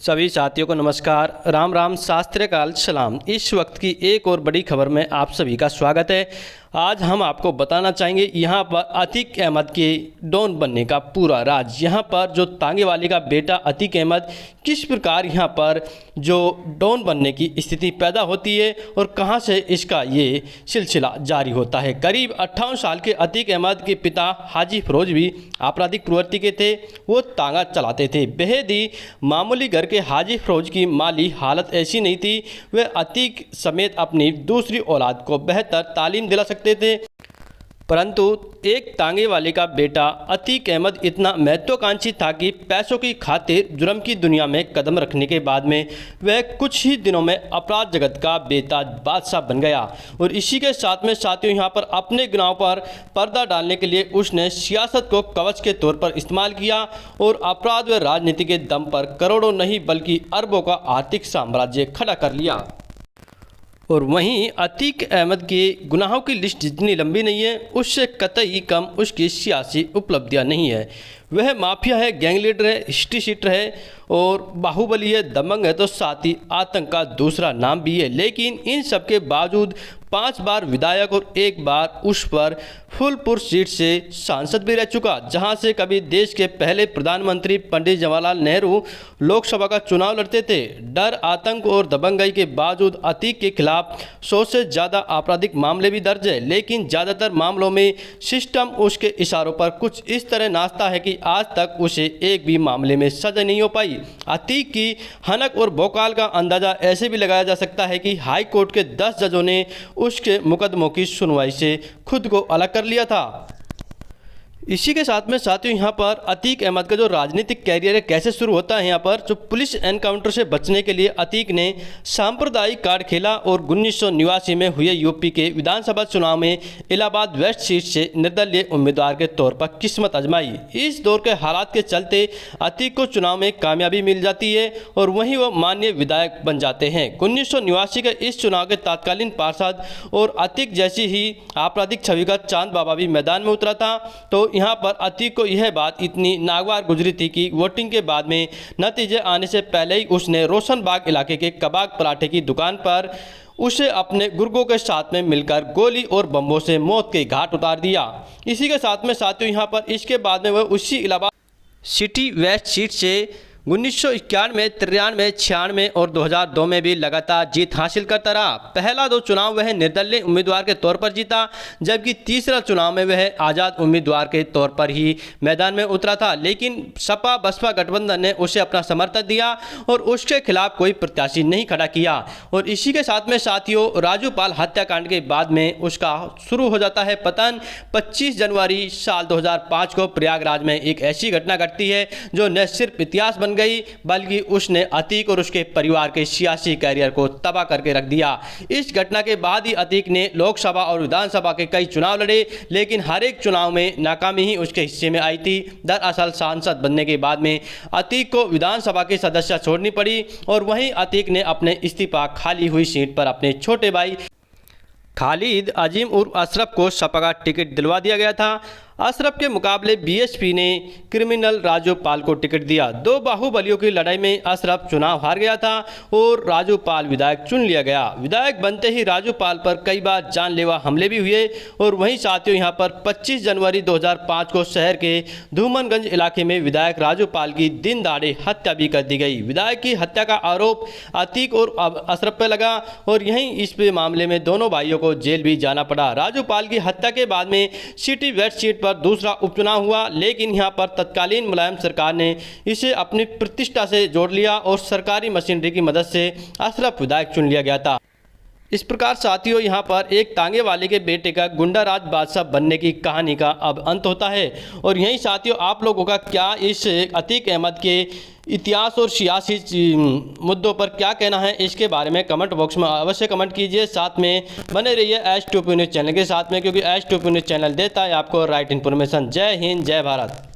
सभी साथियों को नमस्कार, राम राम, शास्त्रीय काल सलाम। इस वक्त की एक और बड़ी खबर में आप सभी का स्वागत है। आज हम आपको बताना चाहेंगे यहाँ पर अतीक अहमद के डॉन बनने का पूरा राज। यहाँ पर जो तांगे वाले का बेटा अतीक अहमद किस प्रकार यहाँ पर जो डॉन बनने की स्थिति पैदा होती है और कहाँ से इसका ये सिलसिला जारी होता है। करीब 58 साल के अतीक अहमद के पिता हाजी फिरोज भी आपराधिक प्रवृत्ति के थे। वो तांगा चलाते थे। बेहद ही मामूली घर के हाजी फिरोज की माली हालत ऐसी नहीं थी, वे अतीक समेत अपनी दूसरी औलाद को बेहतर तालीम दिला सकते थे, परंतु एक तांगे वाले का बेटा अतीक अहमद इतना महत्वाकांक्षी था कि पैसों की खातिर जुर्म की दुनिया में कदम रखने के बाद में वह कुछ ही दिनों में अपराध जगत का बेताज बादशाह बन गया। और इसी के साथ में साथियों यहाँ पर अपने गुनाहों पर पर्दा डालने के लिए उसने सियासत को कवच के तौर पर इस्तेमाल किया और अपराध व राजनीति के दम पर करोड़ों नहीं बल्कि अरबों का आर्थिक साम्राज्य खड़ा कर लिया। और वहीं अतीक अहमद के गुनाहों की लिस्ट जितनी लंबी नहीं है, उससे कतई कम उसकी सियासी उपलब्धियां नहीं है। वह माफिया है, गैंग लीडर है, हिस्ट्री शीटर है और बाहुबली है, दबंग है, तो साथ ही आतंक का दूसरा नाम भी है। लेकिन इन सब के बावजूद 5 बार विधायक और 1 बार उस पर फुलपुर सीट से सांसद भी रह चुका, जहां से कभी देश के पहले प्रधानमंत्री पंडित जवाहरलाल नेहरू लोकसभा का चुनाव लड़ते थे। डर, आतंक और दबंगई के बावजूद अतीक के खिलाफ 100 से ज़्यादा आपराधिक मामले भी दर्ज है। लेकिन ज़्यादातर मामलों में सिस्टम उसके इशारों पर कुछ इस तरह नाचता है कि आज तक उसे एक भी मामले में सजा नहीं हो पाई। अतीक की हनक और भौकाल का अंदाजा ऐसे भी लगाया जा सकता है कि हाई कोर्ट के 10 जजों ने उसके मुकदमों की सुनवाई से खुद को अलग कर लिया था। इसी के साथ में साथियों यहाँ पर अतीक अहमद का जो राजनीतिक कैरियर है कैसे शुरू होता है। यहाँ पर जो पुलिस एनकाउंटर से बचने के लिए अतीक ने सांप्रदायिक कार्ड खेला और 1989 में हुए यूपी के विधानसभा चुनाव में इलाहाबाद वेस्ट सीट से निर्दलीय उम्मीदवार के तौर पर किस्मत आजमाई। इस दौर के हालात के चलते अतीक को चुनाव में कामयाबी मिल जाती है और वहीं वह माननीय विधायक बन जाते हैं। 1989 के इस चुनाव के तत्कालीन पार्षद और अतीक जैसी ही आपराधिक छवि का चांद बाबा भी मैदान में उतरा था। तो यहाँ पर अतीक को यह बात इतनी नागवार गुजरी थी कि वोटिंग के बाद में नतीजे आने से पहले ही उसने रोशनबाग इलाके के कबाब पराठे की दुकान पर उसे अपने गुर्गों के साथ में मिलकर गोली और बम्बों से मौत के घाट उतार दिया। इसी के साथ में साथियों यहाँ पर इसके बाद में वह उसी इलाहाबाद सिटी वेस्ट सीट से 1991, 93, 96 और 2002 में भी लगातार जीत हासिल करता रहा। पहला 2 चुनाव वह निर्दलीय उम्मीदवार के तौर पर जीता, जबकि तीसरा चुनाव में वह आज़ाद उम्मीदवार के तौर पर ही मैदान में उतरा था। लेकिन सपा बसपा गठबंधन ने उसे अपना समर्थन दिया और उसके खिलाफ कोई प्रत्याशी नहीं खड़ा किया। और इसी के साथ में साथियों राजूपाल हत्याकांड के बाद में उसका शुरू हो जाता है पतन। 25 जनवरी साल 2005 को प्रयागराज में एक ऐसी घटना घटती है जो न सिर्फ इतिहास बन गई बल्कि उसने अतीक और उसके परिवार के सियासी कैरियर को तबाह करके रख दिया। इस घटना के बाद ही अतीक ने लोकसभा और विधानसभा के कई चुनाव लड़े, लेकिन हर एक चुनाव में नाकामी ही उसके हिस्से में आई थी। दरअसल सांसद बनने के बाद में अतीक को विधानसभा की सदस्यता छोड़नी पड़ी और वहीं अतीक ने अपने इस्तीफा खाली हुई सीट पर अपने छोटे भाई खालिद अजीम उर्फ अशरफ को सपा का टिकट दिलवा दिया गया था। अशरफ के मुकाबले बीएसपी ने क्रिमिनल राजूपाल को टिकट दिया। 2 बाहुबलियों की लड़ाई में अशरफ चुनाव हार गया था और राजूपाल विधायक चुन लिया गया। विधायक बनते ही राजूपाल पर कई बार जानलेवा हमले भी हुए। और वहीं साथियों यहाँ पर 25 जनवरी 2005 को शहर के धूमनगंज इलाके में विधायक राजूपाल की दिन दहाड़े हत्या भी कर दी गई। विधायक की हत्या का आरोप अतीक और अशरफ पर लगा और यहीं इस मामले में दोनों भाइयों को जेल भी जाना पड़ा। राजूपाल की हत्या के बाद में सिटी वेस्ट सीट दूसरा उपचुनाव हुआ, लेकिन यहां पर तत्कालीन मुलायम सरकार ने इसे अपनी प्रतिष्ठा से जोड़ लिया और सरकारी मशीनरी की मदद से अशरफ विधायक चुन लिया गया था। इस प्रकार साथियों यहाँ पर एक तांगे वाले के बेटे का गुंडाराज बादशाह बनने की कहानी का अब अंत होता है। और यहीं साथियों आप लोगों का क्या इस अतीक अहमद के इतिहास और सियासी मुद्दों पर क्या कहना है, इसके बारे में कमेंट बॉक्स में अवश्य कमेंट कीजिए। साथ में बने रहिए H2P न्यूज़ चैनल के साथ में, क्योंकि H2P न्यूज़ चैनल देता है आपको राइट इन्फॉर्मेशन। जय हिंद, जय भारत।